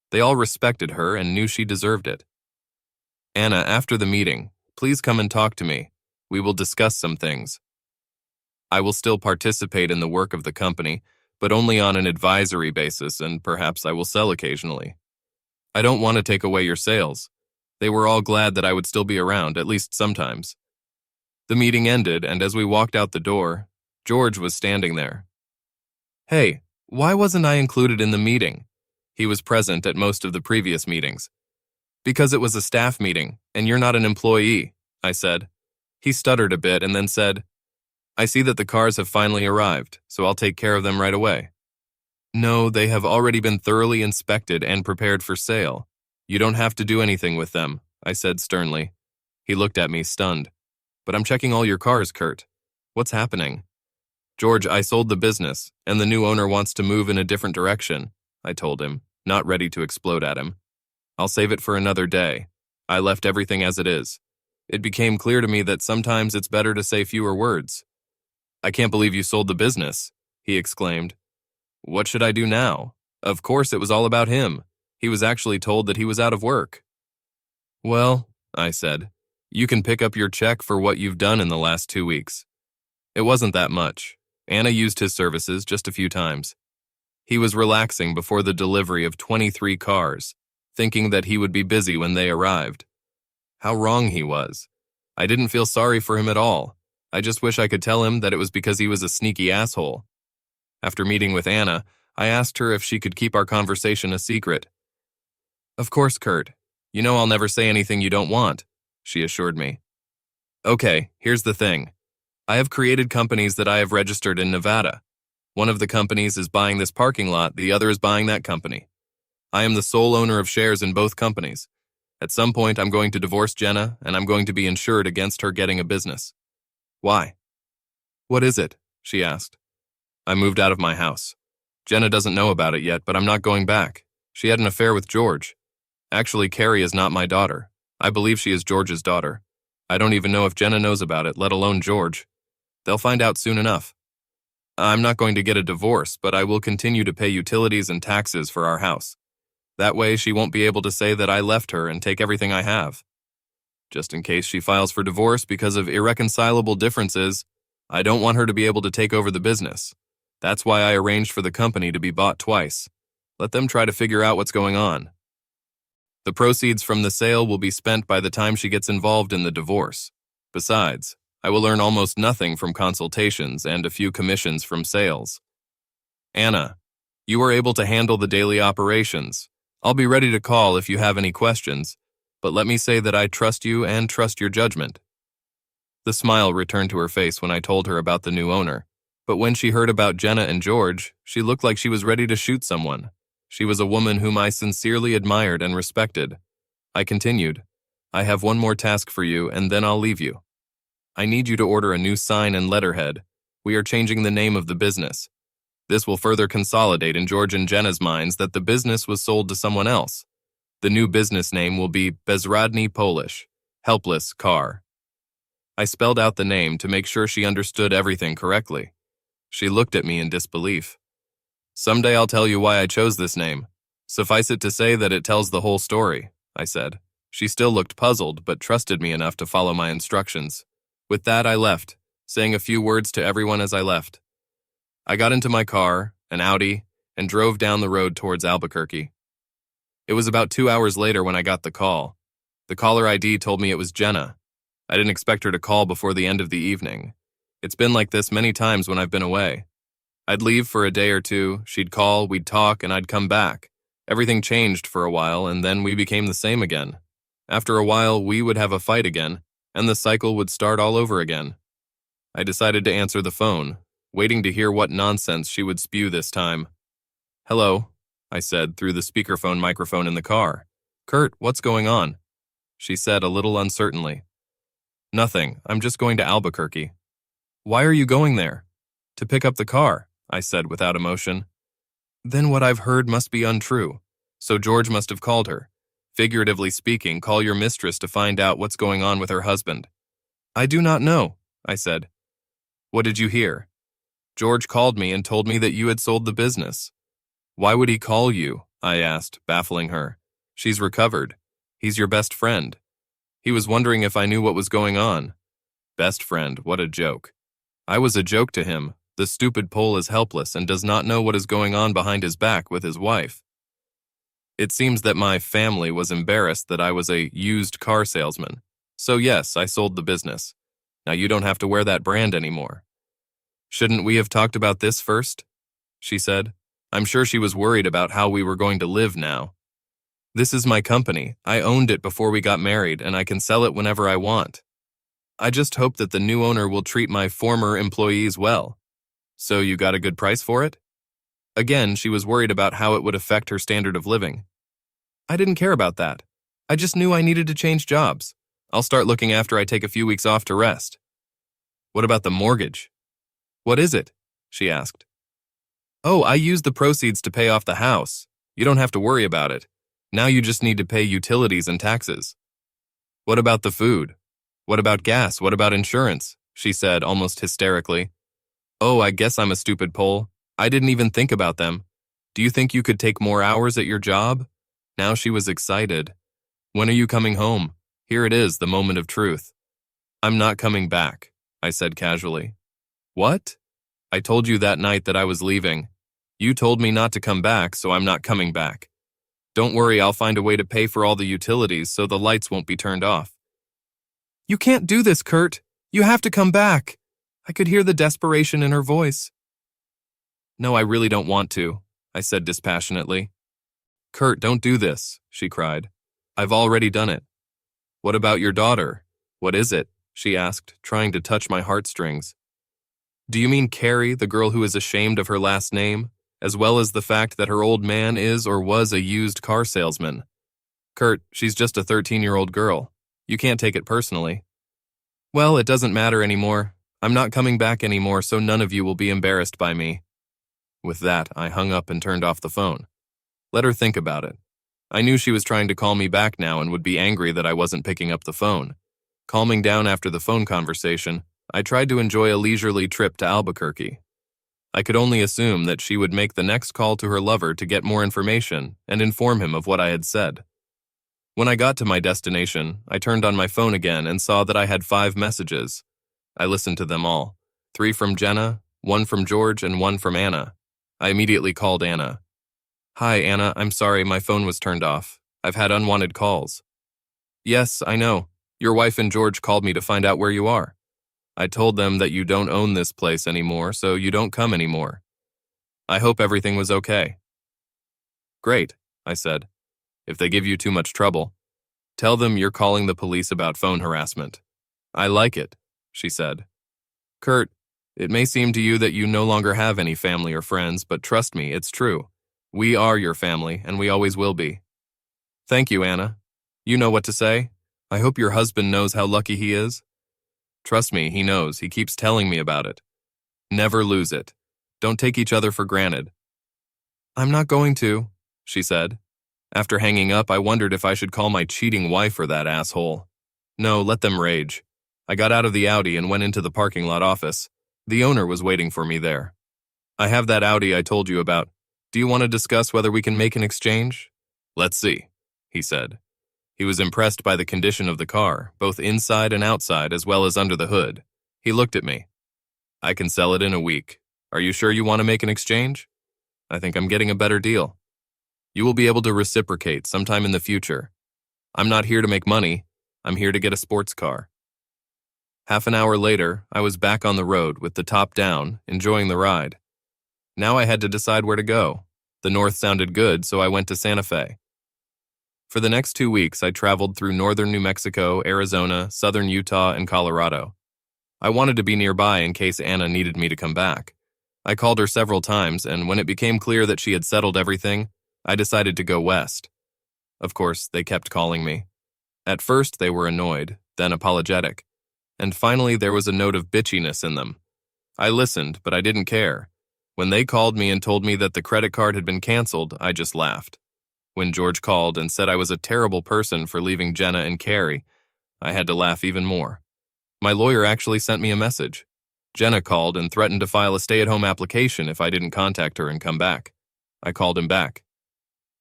They all respected her and knew she deserved it. "Anna, after the meeting, please come and talk to me. We will discuss some things. I will still participate in the work of the company, but only on an advisory basis, and perhaps I will sell occasionally. I don't want to take away your sales." They were all glad that I would still be around, at least sometimes. The meeting ended, and as we walked out the door, George was standing there. "Hey, why wasn't I included in the meeting?" He was present at most of the previous meetings. "Because it was a staff meeting, and you're not an employee," I said. He stuttered a bit and then said, "I see that the cars have finally arrived, so I'll take care of them right away." "No, they have already been thoroughly inspected and prepared for sale. You don't have to do anything with them," I said sternly. He looked at me, stunned. "But I'm checking all your cars, Kurt. What's happening?" "George, I sold the business, and the new owner wants to move in a different direction," I told him, not ready to explode at him. "I'll save it for another day. I left everything as it is. It became clear to me that sometimes it's better to say fewer words." "I can't believe you sold the business," he exclaimed. "What should I do now? Of course it was all about him. He was actually told that he was out of work. Well, I said, you can pick up your check for what you've done in the last 2 weeks. It wasn't that much. Anna used his services just a few times. He was relaxing before the delivery of 23 cars, thinking that he would be busy when they arrived. How wrong he was. I didn't feel sorry for him at all. I just wish I could tell him that it was because he was a sneaky asshole. After meeting with Anna, I asked her if she could keep our conversation a secret. Of course, Kurt. You know I'll never say anything you don't want, she assured me. Okay, here's the thing. I have created companies that I have registered in Nevada. One of the companies is buying this parking lot, the other is buying that company. I am the sole owner of shares in both companies. At some point, I'm going to divorce Jenna, and I'm going to be insured against her getting a business. Why? What is it? She asked. I moved out of my house. Jenna doesn't know about it yet, but I'm not going back. She had an affair with George. Actually, Carrie is not my daughter. I believe she is George's daughter. I don't even know if Jenna knows about it, let alone George. They'll find out soon enough. I'm not going to get a divorce, but I will continue to pay utilities and taxes for our house. That way, she won't be able to say that I left her and take everything I have. Just in case she files for divorce because of irreconcilable differences, I don't want her to be able to take over the business. That's why I arranged for the company to be bought twice. Let them try to figure out what's going on. The proceeds from the sale will be spent by the time she gets involved in the divorce. Besides, I will earn almost nothing from consultations and a few commissions from sales. Anna, you are able to handle the daily operations. I'll be ready to call if you have any questions, but let me say that I trust you and trust your judgment. The smile returned to her face when I told her about the new owner, but when she heard about Jenna and George, she looked like she was ready to shoot someone. She was a woman whom I sincerely admired and respected. I continued, I have one more task for you, and then I'll leave you. I need you to order a new sign and letterhead. We are changing the name of the business. This will further consolidate in George and Jenna's minds that the business was sold to someone else. The new business name will be Bezradny Polish, Helpless Car. I spelled out the name to make sure she understood everything correctly. She looked at me in disbelief. Someday I'll tell you why I chose this name. Suffice it to say that it tells the whole story, I said. She still looked puzzled, but trusted me enough to follow my instructions. With that, I left, saying a few words to everyone as I left. I got into my car, an Audi, and drove down the road towards Albuquerque. It was about 2 hours later when I got the call. The caller ID told me it was Jenna. I didn't expect her to call before the end of the evening. It's been like this many times when I've been away. I'd leave for a day or two, she'd call, we'd talk, and I'd come back. Everything changed for a while, and then we became the same again. After a while, we would have a fight again, and the cycle would start all over again. I decided to answer the phone, waiting to hear what nonsense she would spew this time. Hello, I said through the speakerphone microphone in the car. Kurt, what's going on? She said a little uncertainly. Nothing, I'm just going to Albuquerque. Why are you going there? To pick up the car, I said without emotion. Then what I've heard must be untrue. So George must have called her. Figuratively speaking, call your mistress to find out what's going on with her husband. I do not know, I said. What did you hear? George called me and told me that you had sold the business. Why would he call you? I asked, baffling her. She's recovered. He's your best friend. He was wondering if I knew what was going on. Best friend, what a joke. I was a joke to him. The stupid Pole is helpless and does not know what is going on behind his back with his wife. It seems that my family was embarrassed that I was a used car salesman. So yes, I sold the business. Now you don't have to wear that brand anymore. Shouldn't we have talked about this first? She said. I'm sure she was worried about how we were going to live now. This is my company. I owned it before we got married, and I can sell it whenever I want. I just hope that the new owner will treat my former employees well. So you got a good price for it? Again, she was worried about how it would affect her standard of living. I didn't care about that. I just knew I needed to change jobs. I'll start looking after I take a few weeks off to rest. What about the mortgage? What is it? She asked. Oh, I used the proceeds to pay off the house. You don't have to worry about it. Now you just need to pay utilities and taxes. What about the food? What about gas? What about insurance? She said, almost hysterically. Oh, I guess I'm a stupid Pole. I didn't even think about them. Do you think you could take more hours at your job? Now she was excited. "When are you coming home? Here it is, the moment of truth." "I'm not coming back," I said casually. "What?" "I told you that night that I was leaving. You told me not to come back, so I'm not coming back. Don't worry, I'll find a way to pay for all the utilities so the lights won't be turned off." "You can't do this, Kurt. You have to come back." I could hear the desperation in her voice. "No, I really don't want to," I said dispassionately. "Kurt, don't do this," she cried. "I've already done it." "What about your daughter? What is it?" she asked, trying to touch my heartstrings. "Do you mean Carrie, the girl who is ashamed of her last name, as well as the fact that her old man is or was a used car salesman? Kurt, she's just a 13-year-old girl. You can't take it personally." "Well, it doesn't matter anymore. I'm not coming back anymore, so none of you will be embarrassed by me." With that, I hung up and turned off the phone. Let her think about it. I knew she was trying to call me back now and would be angry that I wasn't picking up the phone. Calming down after the phone conversation, I tried to enjoy a leisurely trip to Albuquerque. I could only assume that she would make the next call to her lover to get more information and inform him of what I had said. When I got to my destination, I turned on my phone again and saw that I had 5 messages. I listened to them all. 3 from Jenna, 1 from George, and 1 from Anna. I immediately called Anna. "Hi, Anna, I'm sorry, my phone was turned off. I've had unwanted calls." "Yes, I know. Your wife and George called me to find out where you are. I told them that you don't own this place anymore, so you don't come anymore. I hope everything was okay." "Great," I said. "If they give you too much trouble, tell them you're calling the police about phone harassment." "I like it," she said. "Kurt, it may seem to you that you no longer have any family or friends, but trust me, it's true. We are your family, and we always will be." "Thank you, Anna. You know what to say. I hope your husband knows how lucky he is." "Trust me, he knows. He keeps telling me about it." "Never lose it. Don't take each other for granted." "I'm not going to," she said. After hanging up, I wondered if I should call my cheating wife or that asshole. No, let them rage. I got out of the Audi and went into the parking lot office. The owner was waiting for me there. "I have that Audi I told you about. Do you want to discuss whether we can make an exchange?" "Let's see," he said. He was impressed by the condition of the car, both inside and outside, as well as under the hood. He looked at me. "I can sell it in a week. Are you sure you want to make an exchange?" "I think I'm getting a better deal." "You will be able to reciprocate sometime in the future. I'm not here to make money. I'm here to get a sports car." Half an hour later, I was back on the road with the top down, enjoying the ride. Now I had to decide where to go. The north sounded good, so I went to Santa Fe. For the next 2 weeks, I traveled through northern New Mexico, Arizona, southern Utah, and Colorado. I wanted to be nearby in case Anna needed me to come back. I called her several times, and when it became clear that she had settled everything, I decided to go west. Of course, they kept calling me. At first, they were annoyed, then apologetic. And finally, there was a note of bitchiness in them. I listened, but I didn't care. When they called me and told me that the credit card had been canceled, I just laughed. When George called and said I was a terrible person for leaving Jenna and Carrie, I had to laugh even more. My lawyer actually sent me a message. Jenna called and threatened to file a stay-at-home application if I didn't contact her and come back. I called him back.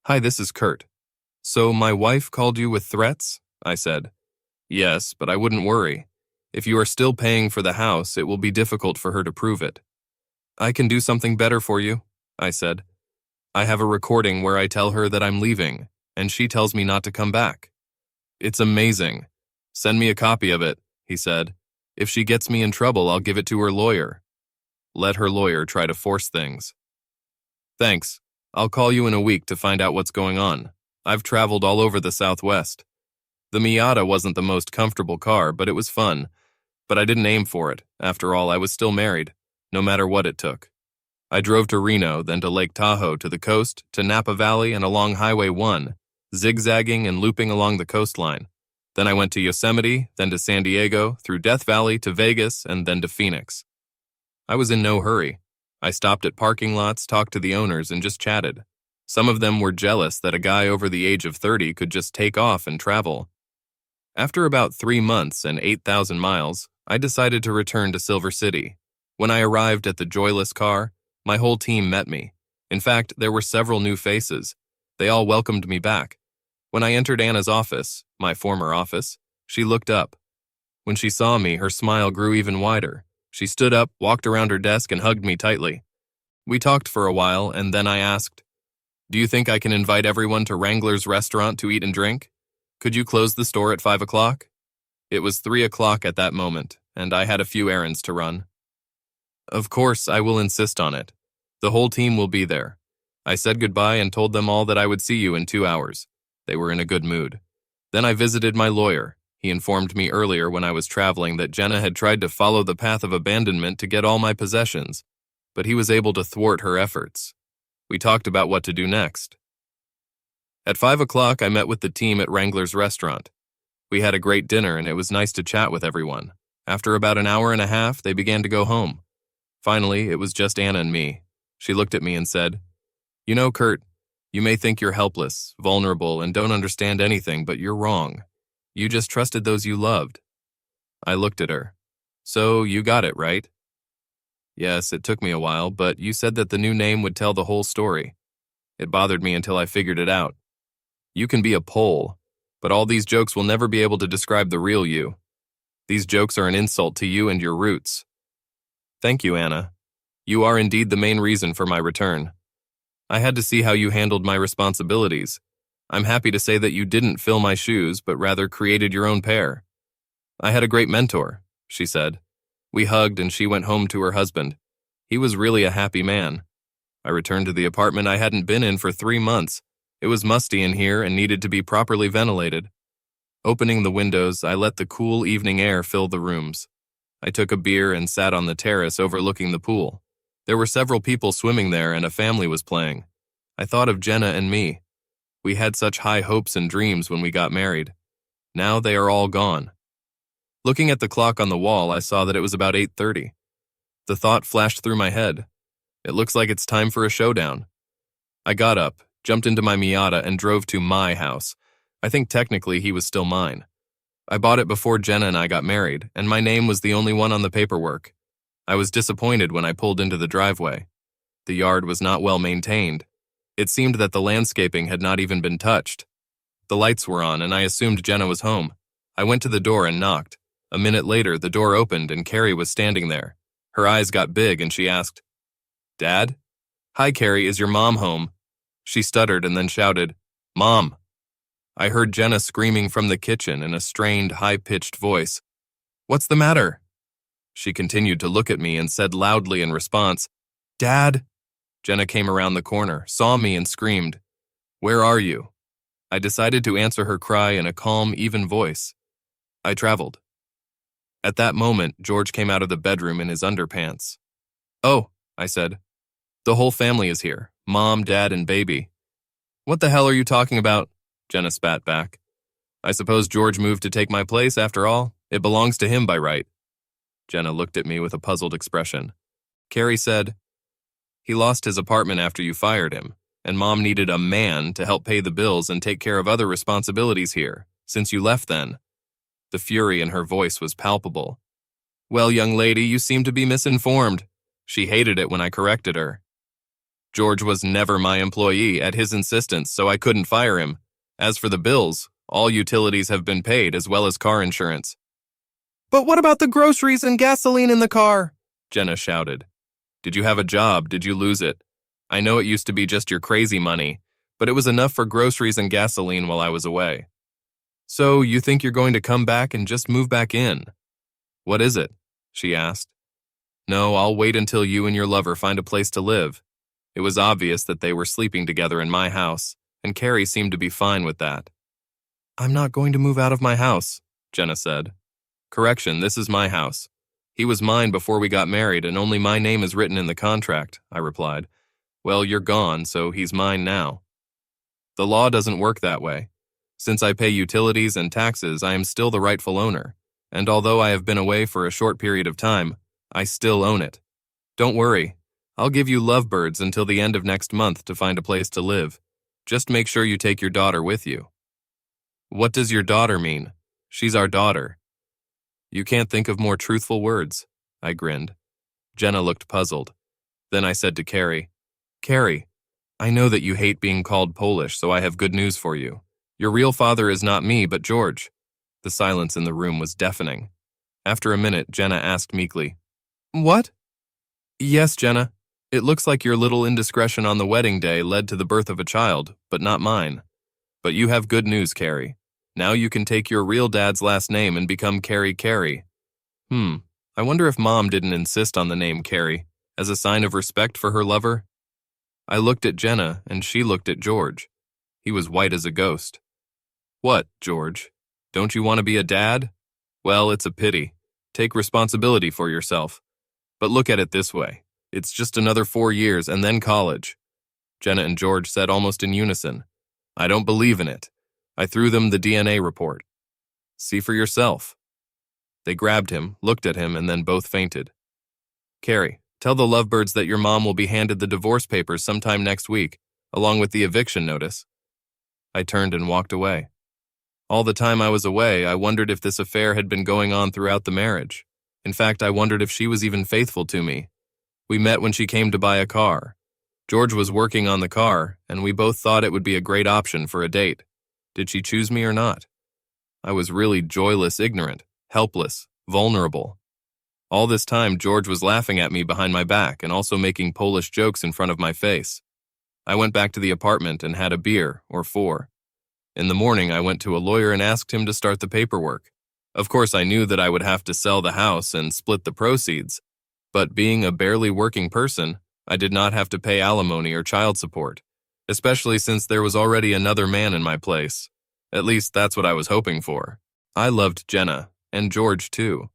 "Hi, this is Kurt. So my wife called you with threats?" I said. "Yes, but I wouldn't worry. If you are still paying for the house, it will be difficult for her to prove it." "I can do something better for you," I said. "I have a recording where I tell her that I'm leaving, and she tells me not to come back." "It's amazing. Send me a copy of it," he said. "If she gets me in trouble, I'll give it to her lawyer." Let her lawyer try to force things. "Thanks. I'll call you in a week to find out what's going on. I've traveled all over the Southwest. The Miata wasn't the most comfortable car, but it was fun. But I didn't aim for it. After all, I was still married, no matter what it took. I drove to Reno, then to Lake Tahoe, to the coast, to Napa Valley, and along Highway 1, zigzagging and looping along the coastline. Then I went to Yosemite, then to San Diego, through Death Valley to Vegas, and then to Phoenix. I was in no hurry. I stopped at parking lots, talked to the owners, and just chatted. Some of them were jealous that a guy over the age of 30 could just take off and travel. After about 3 months and 8,000 miles, I decided to return to Silver City. When I arrived at the joyless car, my whole team met me. In fact, there were several new faces. They all welcomed me back. When I entered Anna's office, my former office, she looked up. When she saw me, her smile grew even wider. She stood up, walked around her desk, and hugged me tightly. We talked for a while, and then I asked, "Do you think I can invite everyone to Wrangler's restaurant to eat and drink? Could you close the store at 5 o'clock?" It was 3 o'clock at that moment, and I had a few errands to run. "Of course, I will insist on it. The whole team will be there." I said goodbye and told them all that I would see you in 2 hours. They were in a good mood. Then I visited my lawyer. He informed me earlier when I was traveling that Jenna had tried to follow the path of abandonment to get all my possessions, but he was able to thwart her efforts. We talked about what to do next. At 5 o'clock, I met with the team at Wrangler's restaurant. We had a great dinner and it was nice to chat with everyone. After about an hour and a half, they began to go home. Finally, it was just Anna and me. She looked at me and said, "You know, Kurt, you may think you're helpless, vulnerable, and don't understand anything, but you're wrong. You just trusted those you loved." I looked at her. "So you got it, right?" "Yes, it took me a while, but you said that the new name would tell the whole story. It bothered me until I figured it out. You can be a Pole, but all these jokes will never be able to describe the real you. These jokes are an insult to you and your roots." "Thank you, Anna. You are indeed the main reason for my return. I had to see how you handled my responsibilities. I'm happy to say that you didn't fill my shoes, but rather created your own pair. I had a great mentor," she said. We hugged and she went home to her husband. He was really a happy man. I returned to the apartment I hadn't been in for 3 months. It was musty in here and needed to be properly ventilated. Opening the windows, I let the cool evening air fill the rooms. I took a beer and sat on the terrace overlooking the pool. There were several people swimming there and a family was playing. I thought of Jenna and me. We had such high hopes and dreams when we got married. Now they are all gone. Looking at the clock on the wall, I saw that it was about 8:30. The thought flashed through my head. It looks like it's time for a showdown. I got up, jumped into my Miata, and drove to my house. I think technically he was still mine. I bought it before Jenna and I got married, and my name was the only one on the paperwork. I was disappointed when I pulled into the driveway. The yard was not well maintained. It seemed that the landscaping had not even been touched. The lights were on, and I assumed Jenna was home. I went to the door and knocked. A minute later, the door opened and Carrie was standing there. Her eyes got big and she asked, "Dad?" "Hi, Carrie, is your mom home?" She stuttered and then shouted, "Mom!" I heard Jenna screaming from the kitchen in a strained, high-pitched voice. "What's the matter?" She continued to look at me and said loudly in response, "Dad!" Jenna came around the corner, saw me, and screamed, "Where are you?" I decided to answer her cry in a calm, even voice. "I traveled." At that moment, George came out of the bedroom in his underpants. "Oh," I said. "The whole family is here. Mom, Dad, and baby." "What the hell are you talking about?" Jenna spat back. "I suppose George moved to take my place after all. It belongs to him by right." Jenna looked at me with a puzzled expression. Carrie said, "He lost his apartment after you fired him, and Mom needed a man to help pay the bills and take care of other responsibilities here, since you left then." The fury in her voice was palpable. "Well, young lady, you seem to be misinformed." She hated it when I corrected her. "George was never my employee at his insistence, so I couldn't fire him. As for the bills, all utilities have been paid as well as car insurance." "But what about the groceries and gasoline in the car?" Jenna shouted. "Did you have a job? Did you lose it? I know it used to be just your crazy money, but it was enough for groceries and gasoline while I was away." "So you think you're going to come back and just move back in?" "What is it?" she asked. "No, I'll wait until you and your lover find a place to live." It was obvious that they were sleeping together in my house, and Carrie seemed to be fine with that. "I'm not going to move out of my house," Jenna said. "Correction, this is my house. He was mine before we got married, and only my name is written in the contract," I replied. "Well, you're gone, so he's mine now." "The law doesn't work that way. Since I pay utilities and taxes, I am still the rightful owner, and although I have been away for a short period of time, I still own it. Don't worry, I'll give you lovebirds until the end of next month to find a place to live. Just make sure you take your daughter with you." "What does your daughter mean? She's our daughter." "You can't think of more truthful words," I grinned. Jenna looked puzzled. Then I said to Carrie, "Carrie, I know that you hate being called Polish, so I have good news for you. Your real father is not me, but George. The silence in the room was deafening. After a minute, Jenna asked meekly, What? Yes, Jenna. It looks like your little indiscretion on the wedding day led to the birth of a child, but not mine. But you have good news, Carrie. Now you can take your real dad's last name and become Carrie Carey. I wonder if Mom didn't insist on the name Carrie, as a sign of respect for her lover? I looked at Jenna, and she looked at George. He was white as a ghost. What, George? Don't you want to be a dad? Well, it's a pity. Take responsibility for yourself. But look at it this way. It's just another 4 years and then college. Jenna and George said almost in unison, I don't believe in it. I threw them the DNA report. See for yourself. They grabbed him, looked at him, and then both fainted. Carrie, tell the lovebirds that your mom will be handed the divorce papers sometime next week, along with the eviction notice. I turned and walked away. All the time I was away, I wondered if this affair had been going on throughout the marriage. In fact, I wondered if she was even faithful to me. We met when she came to buy a car. George was working on the car, and we both thought it would be a great option for a date. Did she choose me or not? I was really joyless, ignorant, helpless, vulnerable. All this time, George was laughing at me behind my back and also making Polish jokes in front of my face. I went back to the apartment and had a beer, or 4. In the morning, I went to a lawyer and asked him to start the paperwork. Of course, I knew that I would have to sell the house and split the proceeds, but being a barely working person, I did not have to pay alimony or child support, especially since there was already another man in my place. At least that's what I was hoping for. I loved Jenna, and George too.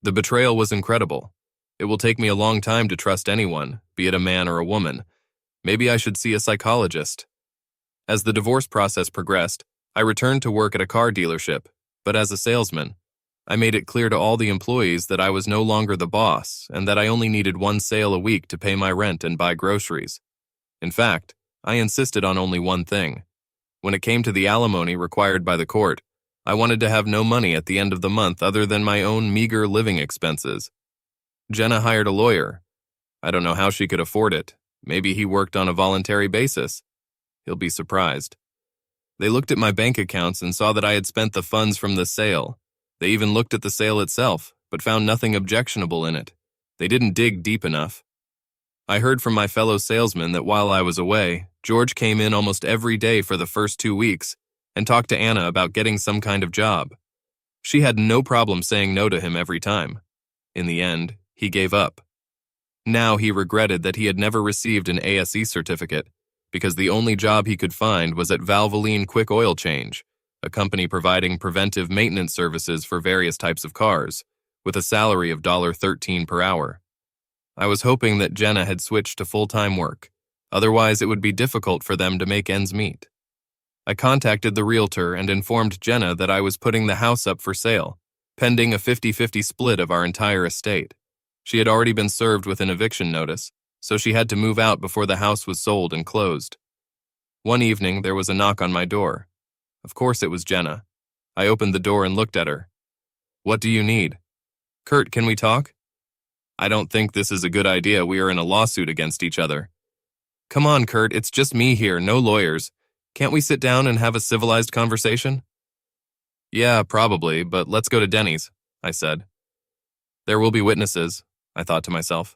The betrayal was incredible. It will take me a long time to trust anyone, be it a man or a woman. Maybe I should see a psychologist. As the divorce process progressed, I returned to work at a car dealership, but as a salesman. I made it clear to all the employees that I was no longer the boss and that I only needed 1 sale a week to pay my rent and buy groceries. In fact, I insisted on only one thing. When it came to the alimony required by the court, I wanted to have no money at the end of the month other than my own meager living expenses. Jenna hired a lawyer. I don't know how she could afford it. Maybe he worked on a voluntary basis. He'll be surprised. They looked at my bank accounts and saw that I had spent the funds from the sale. They even looked at the sale itself, but found nothing objectionable in it. They didn't dig deep enough. I heard from my fellow salesmen that while I was away, George came in almost every day for the first 2 weeks and talked to Anna about getting some kind of job. She had no problem saying no to him every time. In the end, he gave up. Now he regretted that he had never received an ASE certificate, because the only job he could find was at Valvoline Quick Oil Change, a company providing preventive maintenance services for various types of cars, with a salary of $13 per hour. I was hoping that Jenna had switched to full-time work, otherwise it would be difficult for them to make ends meet. I contacted the realtor and informed Jenna that I was putting the house up for sale, pending a 50-50 split of our entire estate. She had already been served with an eviction notice, so she had to move out before the house was sold and closed. One evening, there was a knock on my door. Of course it was Jenna. I opened the door and looked at her. What do you need? Kurt, can we talk? I don't think this is a good idea. We are in a lawsuit against each other. Come on, Kurt, it's just me here, no lawyers. Can't we sit down and have a civilized conversation? Yeah, probably, but let's go to Denny's, I said. There will be witnesses, I thought to myself.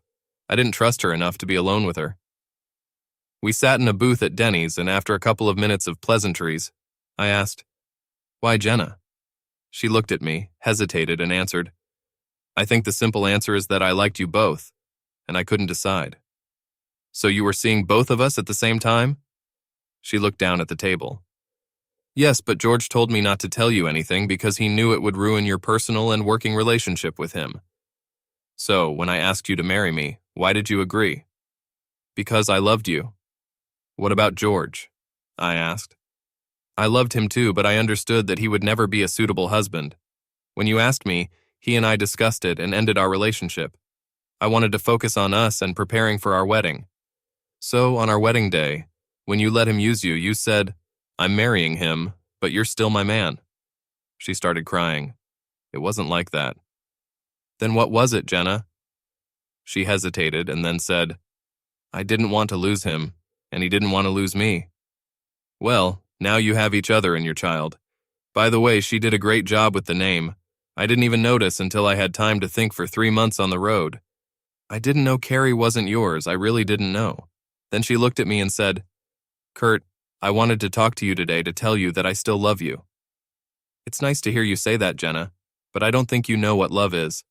I didn't trust her enough to be alone with her. We sat in a booth at Denny's, and after a couple of minutes of pleasantries, I asked, Why Jenna? She looked at me, hesitated, and answered, I think the simple answer is that I liked you both, and I couldn't decide. So you were seeing both of us at the same time? She looked down at the table. Yes, but George told me not to tell you anything because he knew it would ruin your personal and working relationship with him. So, when I asked you to marry me, why did you agree? Because I loved you. What about George? I asked. I loved him too, but I understood that he would never be a suitable husband. When you asked me, he and I discussed it and ended our relationship. I wanted to focus on us and preparing for our wedding. So, on our wedding day, when you let him use you, you said, I'm marrying him, but you're still my man. She started crying. It wasn't like that. Then what was it, Jenna? She hesitated and then said, I didn't want to lose him, and he didn't want to lose me. Well, Now you have each other and your child. By the way, she did a great job with the name. I didn't even notice until I had time to think for 3 months on the road. I didn't know Carrie wasn't yours. I really didn't know. Then she looked at me and said, Kurt, I wanted to talk to you today to tell you that I still love you. It's nice to hear you say that, Jenna, but I don't think you know what love is.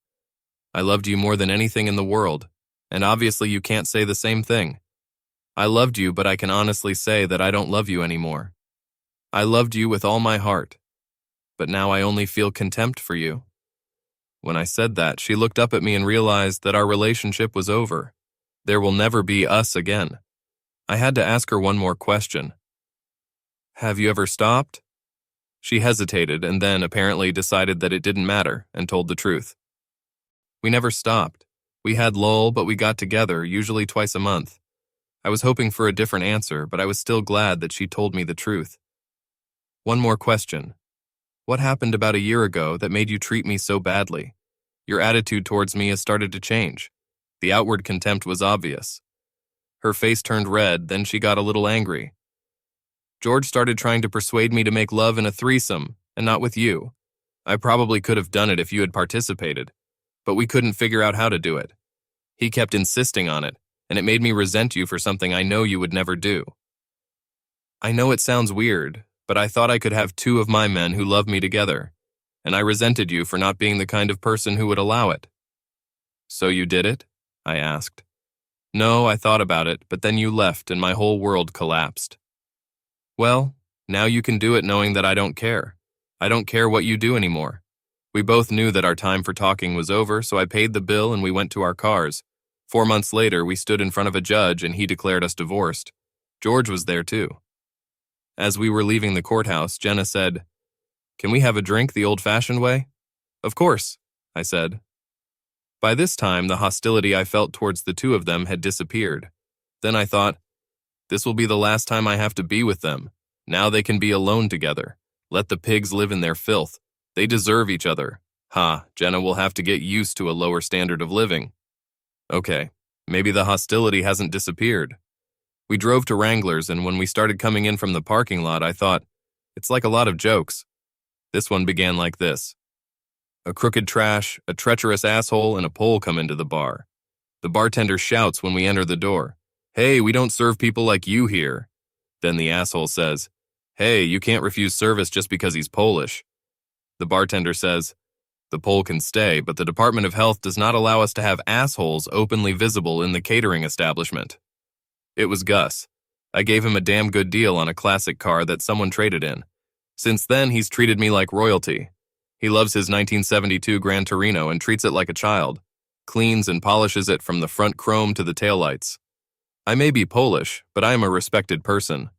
I loved you more than anything in the world, and obviously you can't say the same thing. I loved you, but I can honestly say that I don't love you anymore. I loved you with all my heart, but now I only feel contempt for you. When I said that, she looked up at me and realized that our relationship was over. There will never be us again. I had to ask her one more question. Have you ever stopped? She hesitated and then apparently decided that it didn't matter and told the truth. We never stopped. We had lull, but we got together, usually twice a month. I was hoping for a different answer, but I was still glad that she told me the truth. One more question. What happened about a year ago that made you treat me so badly? Your attitude towards me has started to change. The outward contempt was obvious. Her face turned red, then she got a little angry. George started trying to persuade me to make love in a threesome, and not with you. I probably could have done it if you had participated, but we couldn't figure out how to do it. He kept insisting on it, and it made me resent you for something I know you would never do. I know it sounds weird, but I thought I could have 2 of my men who love me together, and I resented you for not being the kind of person who would allow it. So you did it? I asked. No, I thought about it, but then you left and my whole world collapsed. Well, now you can do it knowing that I don't care. I don't care what you do anymore. We both knew that our time for talking was over, so I paid the bill and we went to our cars. 4 months later, we stood in front of a judge and he declared us divorced. George was there too. As we were leaving the courthouse, Jenna said, Can we have a drink the old-fashioned way? Of course, I said. By this time, the hostility I felt towards the 2 of them had disappeared. Then I thought, this will be the last time I have to be with them. Now they can be alone together. Let the pigs live in their filth. They deserve each other. Jenna will have to get used to a lower standard of living. Okay, maybe the hostility hasn't disappeared. We drove to Wrangler's, and when we started coming in from the parking lot, I thought, it's like a lot of jokes. This one began like this. A crooked trash, a treacherous asshole, and a pole come into the bar. The bartender shouts when we enter the door, Hey, we don't serve people like you here. Then the asshole says, Hey, you can't refuse service just because he's Polish. The bartender says, The pole can stay, but the Department of Health does not allow us to have assholes openly visible in the catering establishment. It was Gus. I gave him a damn good deal on a classic car that someone traded in. Since then, he's treated me like royalty. He loves his 1972 Gran Torino and treats it like a child, cleans and polishes it from the front chrome to the taillights. I may be Polish, but I am a respected person.